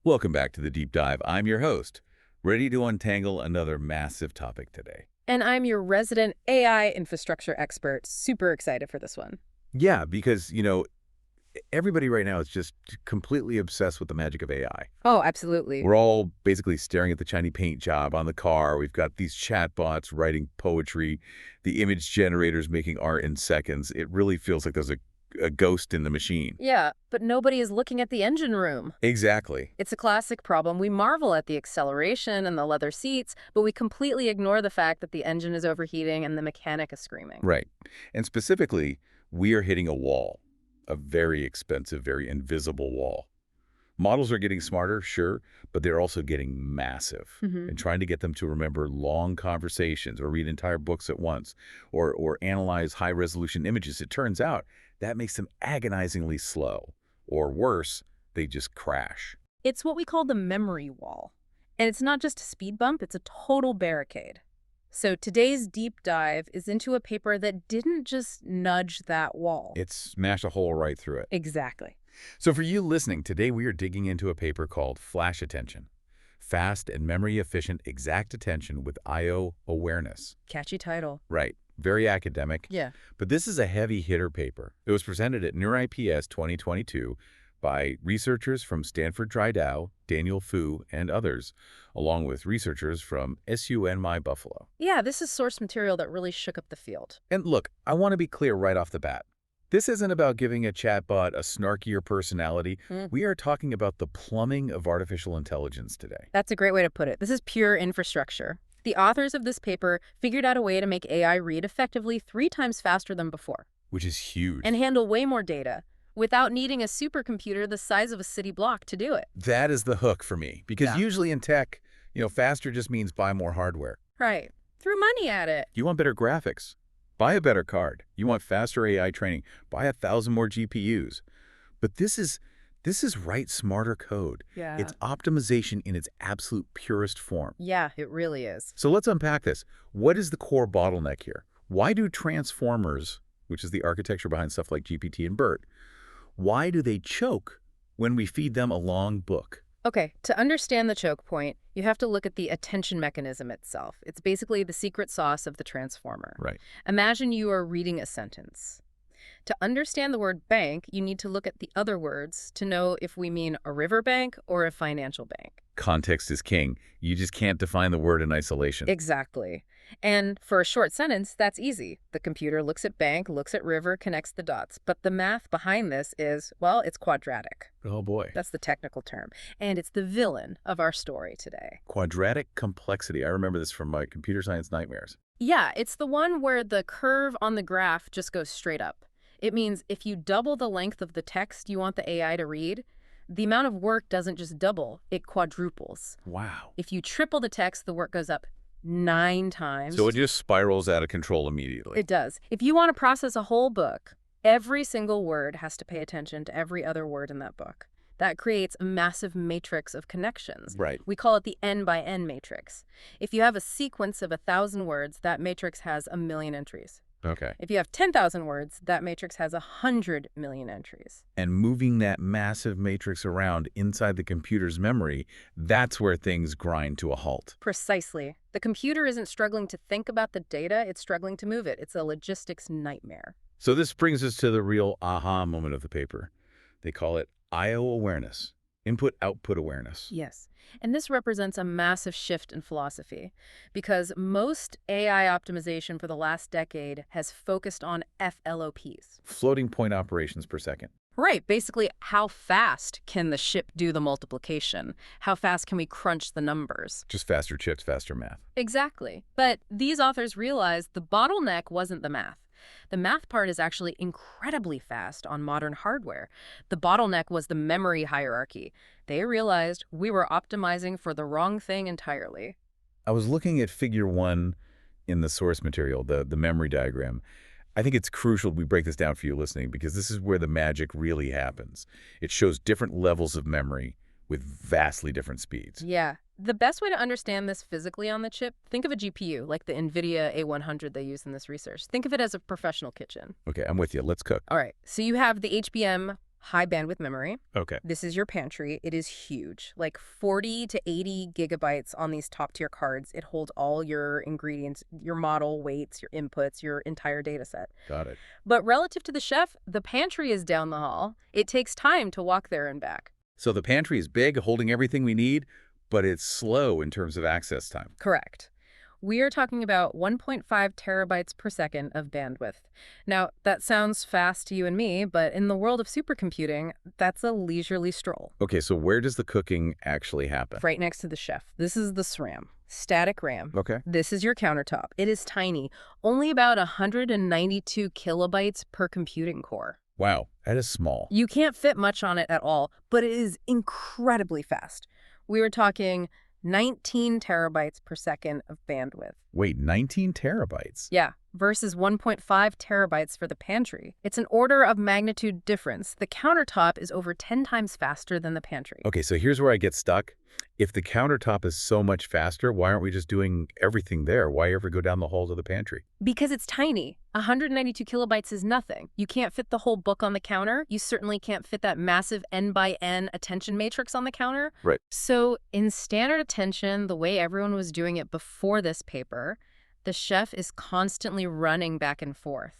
Welcome back to the Deep Dive. I'm your host, ready to untangle another massive topic today. And I'm your resident AI infrastructure expert. Super excited for this one. Yeah, because, everybody right now is just completely obsessed with the magic of AI. Oh, absolutely. We're all basically staring at the shiny paint job on the car. We've got these chatbots writing poetry, the image generators making art in seconds. It really feels like there's a ghost in the machine. Yeah, but nobody is looking at the engine room. Exactly. It's a classic problem. We marvel at the acceleration and the leather seats, but we completely ignore the fact that the engine is overheating and the mechanic is screaming. Right. And specifically, we are hitting a wall, a very expensive, very invisible wall. Models are getting smarter, sure, but they're also getting massive. And trying to get them to remember long conversations or read entire books at once or analyze high-resolution images, it turns out that makes them agonizingly slow. Or worse, they just crash. It's what we call the memory wall. And it's not just a speed bump, it's a total barricade. So today's deep dive is into a paper that didn't just nudge that wall. It smashed a hole right through it. Exactly. So for you listening, today we are digging into a paper called FlashAttention, Fast and Memory-Efficient Exact Attention with I/O Awareness. Catchy title. Right. Very academic. Yeah. But this is a heavy hitter paper. It was presented at NeurIPS 2022 by researchers from Stanford Drydao, Daniel Fu, and others, along with researchers from SUNY Buffalo. Yeah, this is source material that really shook up the field. And look, I want to be clear right off the bat. This isn't about giving a chatbot a snarkier personality. We are talking about the plumbing of artificial intelligence today. That's a great way to put it. This is pure infrastructure. The authors of this paper figured out a way to make AI read effectively 3 times faster than before. Which is huge. And handle way more data without needing a supercomputer the size of a city block to do it. That is the hook for me. Because usually in tech, faster just means buy more hardware. Right. Threw money at it. You want better graphics? Buy a better card. You want faster AI training? Buy 1,000 more GPUs. But this is write smarter code. Yeah. It's optimization in its absolute purest form. Yeah, it really is. So let's unpack this. What is the core bottleneck here? Why do transformers, which is the architecture behind stuff like GPT and BERT, why do they choke when we feed them a long book? Okay, to understand the choke point, you have to look at the attention mechanism itself. It's basically the secret sauce of the transformer. Right. Imagine you are reading a sentence. To understand the word bank, you need to look at the other words to know if we mean a river bank or a financial bank. Context is king. You just can't define the word in isolation. Exactly. And for a short sentence, that's easy. The computer looks at bank, looks at river, connects the dots. But the math behind this is, well, it's quadratic. Oh, boy. That's the technical term. And it's the villain of our story today. Quadratic complexity. I remember this from my computer science nightmares. Yeah, it's the one where the curve on the graph just goes straight up. It means if you double the length of the text you want the AI to read, the amount of work doesn't just double, it quadruples. Wow. If you triple the text, the work goes up 9 times. So it just spirals out of control immediately. It does. If you want to process a whole book, every single word has to pay attention to every other word in that book. That creates a massive matrix of connections. Right. We call it the n by n matrix. If you have a sequence of 1,000 words, that matrix has 1,000,000 entries. Okay. If you have 10,000 words, that matrix has 100 million entries. And moving that massive matrix around inside the computer's memory, that's where things grind to a halt. Precisely. The computer isn't struggling to think about the data, it's struggling to move it. It's a logistics nightmare. So this brings us to the real aha moment of the paper. They call it I/O awareness, input-output awareness. Yes. And this represents a massive shift in philosophy because most AI optimization for the last decade has focused on FLOPs. Floating point operations per second. Right. Basically, how fast can the ship do the multiplication? How fast can we crunch the numbers? Just faster chips, faster math. Exactly. But these authors realized the bottleneck wasn't the math. The math part is actually incredibly fast on modern hardware. The bottleneck was the memory hierarchy. They realized we were optimizing for the wrong thing entirely. I was looking at figure 1 in the source material, the memory diagram. I think it's crucial we break this down for you listening because this is where the magic really happens. It shows different levels of memory with vastly different speeds. Yeah. The best way to understand this physically on the chip, think of a GPU, like the NVIDIA A100 they use in this research. Think of it as a professional kitchen. Okay, I'm with you. Let's cook. All right. So you have the HBM high bandwidth memory. Okay. This is your pantry. It is huge, like 40 to 80 gigabytes on these top tier cards. It holds all your ingredients, your model, weights, your inputs, your entire data set. Got it. But relative to the chef, the pantry is down the hall. It takes time to walk there and back. So the pantry is big, holding everything we need, but it's slow in terms of access time. Correct. We are talking about 1.5 terabytes per second of bandwidth. Now, that sounds fast to you and me, but in the world of supercomputing, that's a leisurely stroll. Okay, so where does the cooking actually happen? Right next to the chef. This is the SRAM, static RAM. Okay. This is your countertop. It is tiny, only about 192 kilobytes per computing core. Wow, that is small. You can't fit much on it at all, but it is incredibly fast. We were talking 19 terabytes per second of bandwidth. Wait, 19 terabytes? Yeah, versus 1.5 terabytes for the pantry. It's an order of magnitude difference. The countertop is over 10 times faster than the pantry. Okay, so here's where I get stuck. If the countertop is so much faster, why aren't we just doing everything there? Why ever go down the hall to the pantry? Because it's tiny. 192 kilobytes is nothing. You can't fit the whole book on the counter. You certainly can't fit that massive N by N attention matrix on the counter. Right. So in standard attention, the way everyone was doing it before this paper, the chef is constantly running back and forth.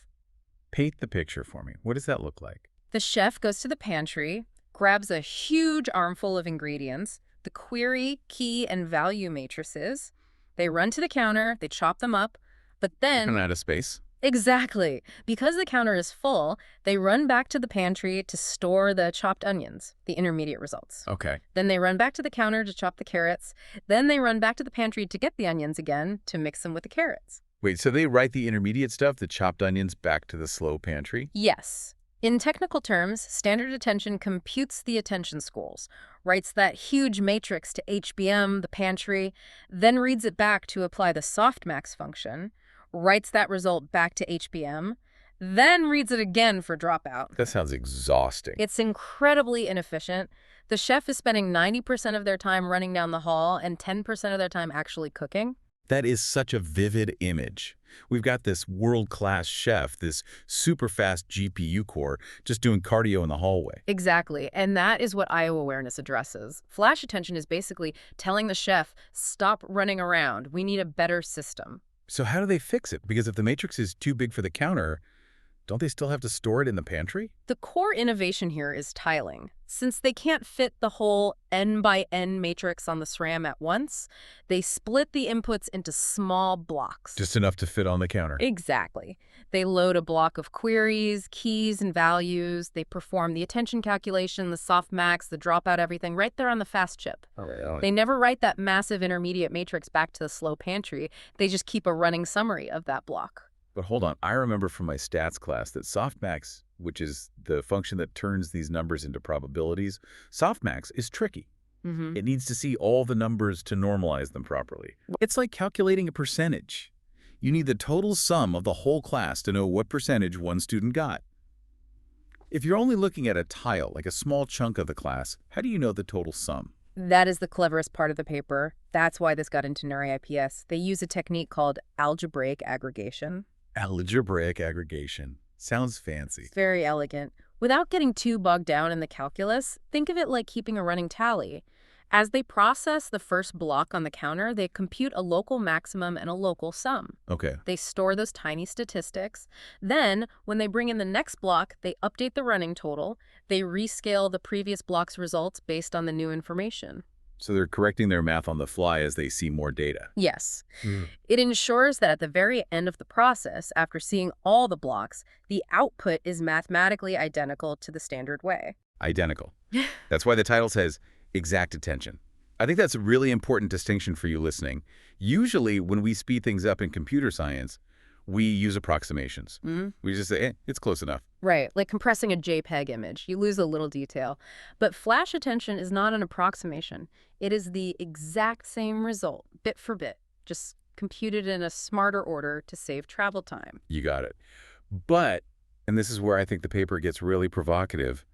Paint the picture for me. What does that look like? The chef goes to the pantry, grabs a huge armful of ingredients, the query, key, and value matrices. They run to the counter, they chop them up, but then... Run out of space. Exactly. Because the counter is full, they run back to the pantry to store the chopped onions, the intermediate results. Okay. Then they run back to the counter to chop the carrots. Then they run back to the pantry to get the onions again to mix them with the carrots. Wait, so they write the intermediate stuff, the chopped onions, back to the slow pantry? Yes. In technical terms, standard attention computes the attention schools, writes that huge matrix to HBM, the pantry, then reads it back to apply the softmax function, writes that result back to HBM, then reads it again for dropout. That sounds exhausting. It's incredibly inefficient. The chef is spending 90% of their time running down the hall and 10% of their time actually cooking. That is such a vivid image. We've got this world-class chef, this super-fast GPU core, just doing cardio in the hallway. Exactly, and that is what IO awareness addresses. Flash attention is basically telling the chef, stop running around. We need a better system. So how do they fix it? Because if the matrix is too big for the counter, don't they still have to store it in the pantry? The core innovation here is tiling. Since they can't fit the whole N by N matrix on the SRAM at once, they split the inputs into small blocks. Just enough to fit on the counter. Exactly. They load a block of queries, keys, and values. They perform the attention calculation, the softmax, the dropout, everything right there on the fast chip. Oh, They never write that massive intermediate matrix back to the slow pantry. They just keep a running summary of that block. But hold on, I remember from my stats class that softmax, which is the function that turns these numbers into probabilities, softmax is tricky. It needs to see all the numbers to normalize them properly. It's like calculating a percentage. You need the total sum of the whole class to know what percentage one student got. If you're only looking at a tile, like a small chunk of the class, how do you know the total sum? That is the cleverest part of the paper. That's why this got into NARI IPS. They use a technique called algebraic aggregation. Algebraic aggregation. Sounds fancy. It's very elegant. Without getting too bogged down in the calculus, think of it like keeping a running tally. As they process the first block on the counter, they compute a local maximum and a local sum. Okay. They store those tiny statistics. Then, when they bring in the next block, they update the running total. They rescale the previous block's results based on the new information. So they're correcting their math on the fly as they see more data. Yes. It ensures that at the very end of the process, after seeing all the blocks, the output is mathematically identical to the standard way. Identical. That's why the title says exact attention. I think that's a really important distinction for you listening. Usually, when we speed things up in computer science, we use approximations. We just say, it's close enough. Right, like compressing a JPEG image. You lose a little detail. But flash attention is not an approximation. It is the exact same result, bit for bit, just computed in a smarter order to save travel time. You got it. But, and this is where I think the paper gets really provocative,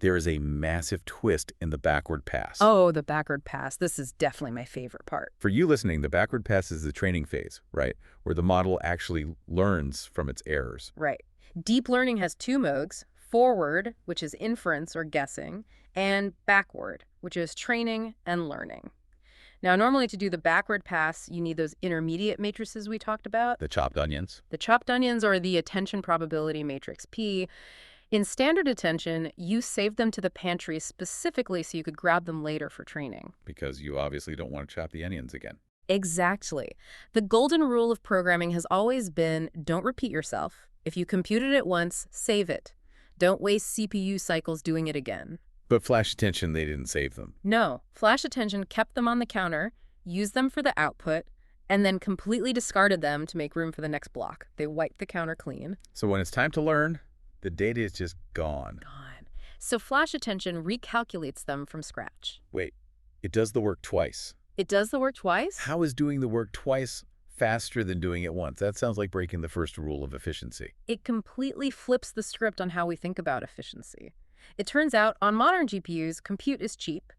there is a massive twist in the backward pass. Oh, the backward pass. This is definitely my favorite part. For you listening, the backward pass is the training phase, right? Where the model actually learns from its errors. Right. Deep learning has two modes, forward, which is inference or guessing, and backward, which is training and learning. Now, normally to do the backward pass, you need those intermediate matrices we talked about. The chopped onions? The chopped onions or the attention probability matrix P. In standard attention, you save them to the pantry specifically so you could grab them later for training. Because you obviously don't want to chop the onions again. Exactly. The golden rule of programming has always been don't repeat yourself. If you computed it once, save it. Don't waste CPU cycles doing it again. But FlashAttention, they didn't save them. No. FlashAttention kept them on the counter, used them for the output, and then completely discarded them to make room for the next block. They wiped the counter clean. So when it's time to learn, the data is just gone. Gone. So FlashAttention recalculates them from scratch. Wait, it does the work twice. It does the work twice? How is doing the work twice faster than doing it once? That sounds like breaking the first rule of efficiency. It completely flips the script on how we think about efficiency. It turns out, on modern GPUs, compute is cheap.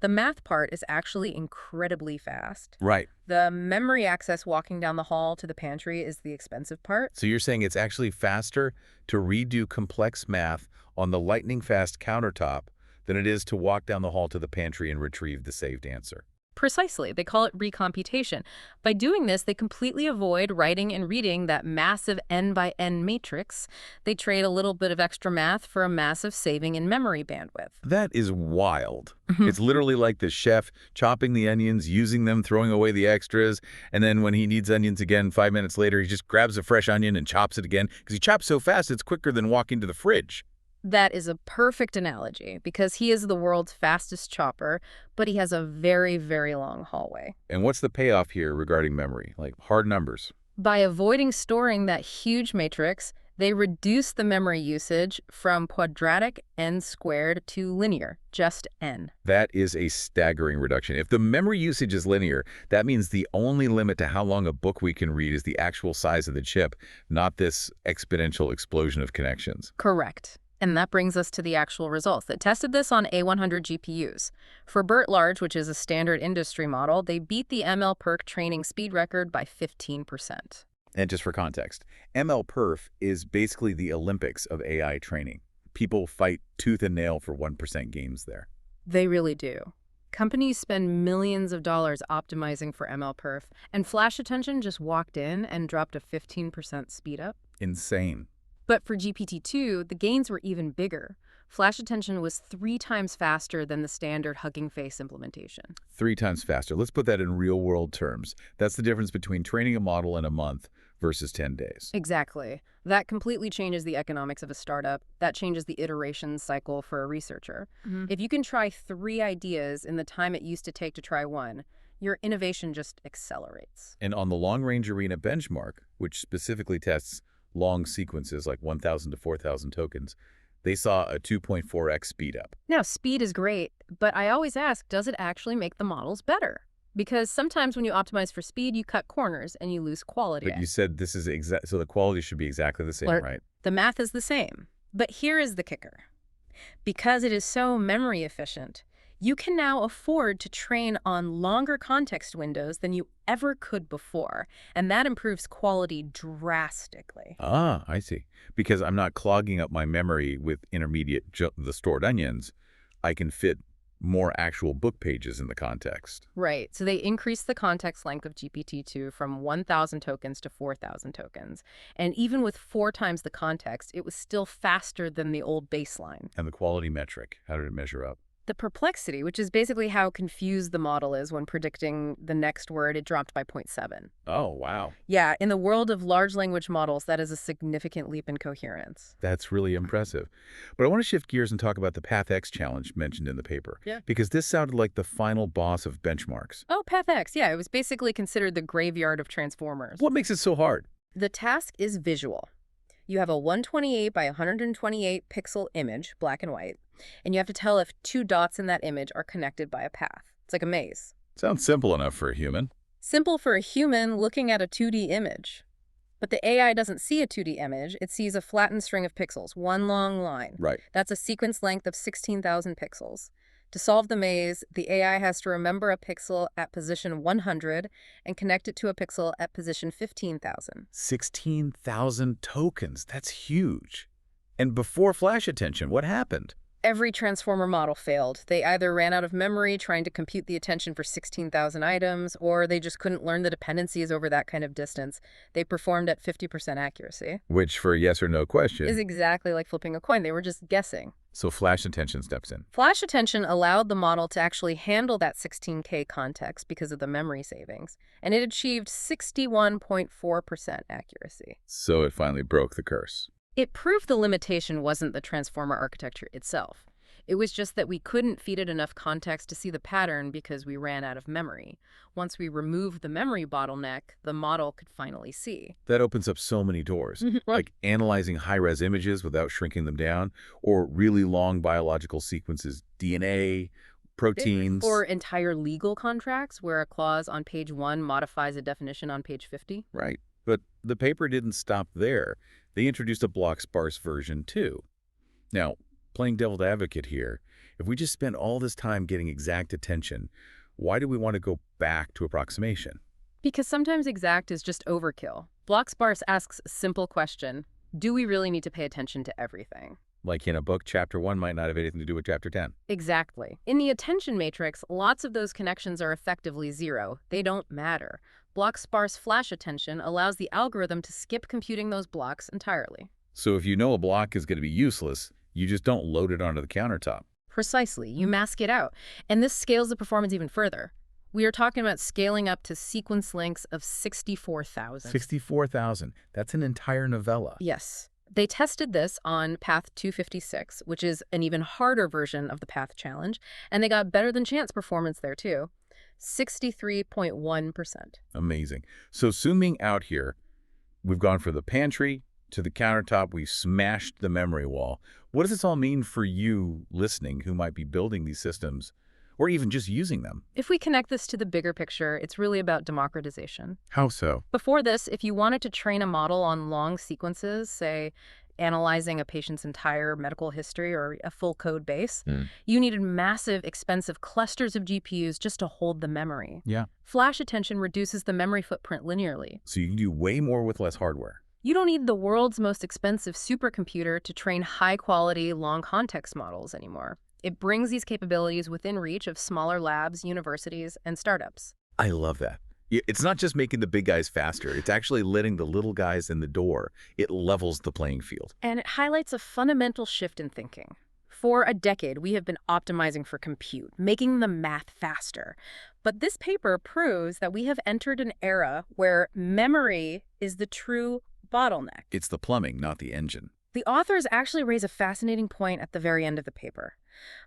The math part is actually incredibly fast. Right. The memory access walking down the hall to the pantry is the expensive part. So you're saying it's actually faster to redo complex math on the lightning-fast countertop than it is to walk down the hall to the pantry and retrieve the saved answer. Precisely. They call it recomputation. By doing this, they completely avoid writing and reading that massive n by n matrix. They trade a little bit of extra math for a massive saving in memory bandwidth. That is wild. It's literally like the chef chopping the onions, using them, throwing away the extras, and then when he needs onions again 5 minutes later, he just grabs a fresh onion and chops it again because he chops so fast it's quicker than walking to the fridge. That is a perfect analogy because he is the world's fastest chopper, but he has a very, very long hallway. And what's the payoff here regarding memory, like hard numbers? By avoiding storing that huge matrix, they reduce the memory usage from quadratic n squared to linear, just n. That is a staggering reduction. If the memory usage is linear, that means the only limit to how long a book we can read is the actual size of the chip, not this exponential explosion of connections. Correct. And that brings us to the actual results. They tested this on A100 GPUs. For BERT Large, which is a standard industry model, they beat the MLPerf training speed record by 15%. And just for context, MLPerf is basically the Olympics of AI training. People fight tooth and nail for 1% gains there. They really do. Companies spend millions of dollars optimizing for MLPerf, and FlashAttention just walked in and dropped a 15% speed up. Insane. But for GPT-2, the gains were even bigger. FlashAttention was 3 times faster than the standard Hugging Face implementation. 3 times faster. Let's put that in real-world terms. That's the difference between training a model in a month versus 10 days. Exactly. That completely changes the economics of a startup. That changes the iteration cycle for a researcher. If you can try 3 ideas in the time it used to take to try 1, your innovation just accelerates. And on the long-range arena benchmark, which specifically tests long sequences like 1,000 to 4,000 tokens, they saw a 2.4x speed up. Now, speed is great, but I always ask, does it actually make the models better? Because sometimes when you optimize for speed, you cut corners and you lose quality. But you said this is exact, so the quality should be exactly the same, right? The math is the same. But here is the kicker. Because it is so memory efficient, you can now afford to train on longer context windows than you ever could before, and that improves quality drastically. Ah, I see. Because I'm not clogging up my memory with the stored onions, I can fit more actual book pages in the context. Right. So they increased the context length of GPT-2 from 1,000 tokens to 4,000 tokens. And even with 4 times the context, it was still faster than the old baseline. And the quality metric, how did it measure up? The perplexity, which is basically how confused the model is when predicting the next word, it dropped by 0.7. Oh, wow. Yeah, in the world of large language models, that is a significant leap in coherence. That's really impressive. But I want to shift gears and talk about the PathX challenge mentioned in the paper. Yeah. Because this sounded like the final boss of benchmarks. Oh, PathX. Yeah, it was basically considered the graveyard of transformers. What makes it so hard? The task is visual. You have a 128 by 128 pixel image, black and white, and you have to tell if 2 dots in that image are connected by a path. It's like a maze. Sounds simple enough for a human. Simple for a human looking at a 2D image. But the AI doesn't see a 2D image. It sees a flattened string of pixels, one long line. Right. That's a sequence length of 16,000 pixels. To solve the maze, the AI has to remember a pixel at position 100 and connect it to a pixel at position 15,000. 16,000 tokens. That's huge. And before FlashAttention, what happened? Every transformer model failed. They either ran out of memory trying to compute the attention for 16,000 items, or they just couldn't learn the dependencies over that kind of distance. They performed at 50% accuracy. Which, for a yes or no question, Is exactly like flipping a coin. They were just guessing. so FlashAttention steps in. FlashAttention allowed the model to actually handle that 16K context because of the memory savings, and it achieved 61.4% accuracy. So it finally broke the curse. It proved the limitation wasn't the transformer architecture itself. It was just that we couldn't feed it enough context to see the pattern because we ran out of memory. Once we removed the memory bottleneck, the model could finally see. That opens up so many doors, like analyzing high-res images without shrinking them down, or really long biological sequences, DNA, proteins. Or entire legal contracts where a clause on page 1 modifies a definition on page 50. Right. But the paper didn't stop there. They introduced a block-sparse version, too. Now, playing devil's advocate here, if we just spend all this time getting exact attention, why do we want to go back to approximation? Because sometimes exact is just overkill. Block-sparse asks a simple question: do we really need to pay attention to everything? Like in a book, chapter 1 might not have anything to do with chapter 10. Exactly. In the attention matrix, lots of those connections are effectively zero. They don't matter. Block-sparse FlashAttention allows the algorithm to skip computing those blocks entirely. So if you know a block is going to be useless, you just don't load it onto the countertop. Precisely. You mask it out. And this scales the performance even further. We are talking about scaling up to sequence lengths of 64,000. 64,000. That's an entire novella. Yes. They tested this on Path 256, which is an even harder version of the Path challenge, and they got better than chance performance there too. 63.1%. Amazing. So zooming out here, we've gone from the pantry to the countertop. We've smashed the memory wall. What does this all mean for you listening who might be building these systems or even just using them? If we connect this to the bigger picture, it's really about democratization. How so? Before this, if you wanted to train a model on long sequences, say analyzing a patient's entire medical history or a full code base, you needed massive, expensive clusters of GPUs just to hold the memory. Yeah. FlashAttention reduces the memory footprint linearly. So you can do way more with less hardware. You don't need the world's most expensive supercomputer to train high-quality, long-context models anymore. It brings these capabilities within reach of smaller labs, universities, and startups. I love that. It's not just making the big guys faster. It's actually letting the little guys in the door. It levels the playing field. And it highlights a fundamental shift in thinking. For a decade, we have been optimizing for compute, making the math faster. But this paper proves that we have entered an era where memory is the true bottleneck. It's the plumbing, not the engine. The authors actually raise a fascinating point at the very end of the paper.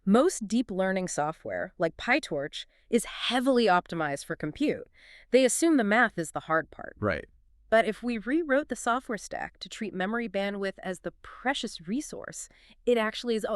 Most deep learning software, like PyTorch, is heavily optimized for compute. They assume the math is the hard part. Right. But if we rewrote the software stack to treat memory bandwidth as the precious resource, it actually is,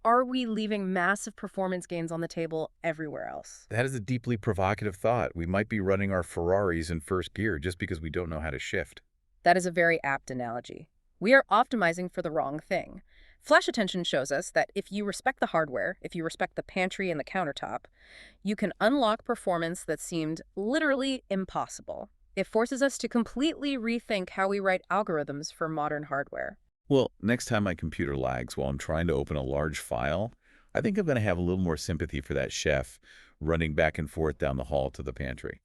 are we leaving massive performance gains on the table everywhere else? That is a deeply provocative thought. We might be running our Ferraris in first gear just because we don't know how to shift. That is a very apt analogy. We are optimizing for the wrong thing. FlashAttention shows us that if you respect the hardware, if you respect the pantry and the countertop, you can unlock performance that seemed literally impossible. It forces us to completely rethink how we write algorithms for modern hardware. Well, next time my computer lags while I'm trying to open a large file, I think I'm going to have a little more sympathy for that chef running back and forth down the hall to the pantry.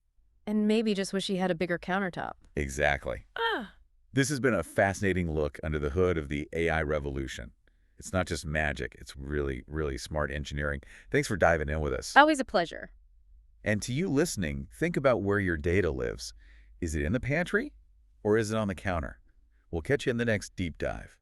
And maybe just wish he had a bigger countertop. Exactly. This has been a fascinating look under the hood of the AI revolution. It's not just magic. It's really, really smart engineering. Thanks for diving in with us. Always a pleasure. And to you listening, think about where your data lives. Is it in the pantry or is it on the counter? We'll catch you in the next deep dive.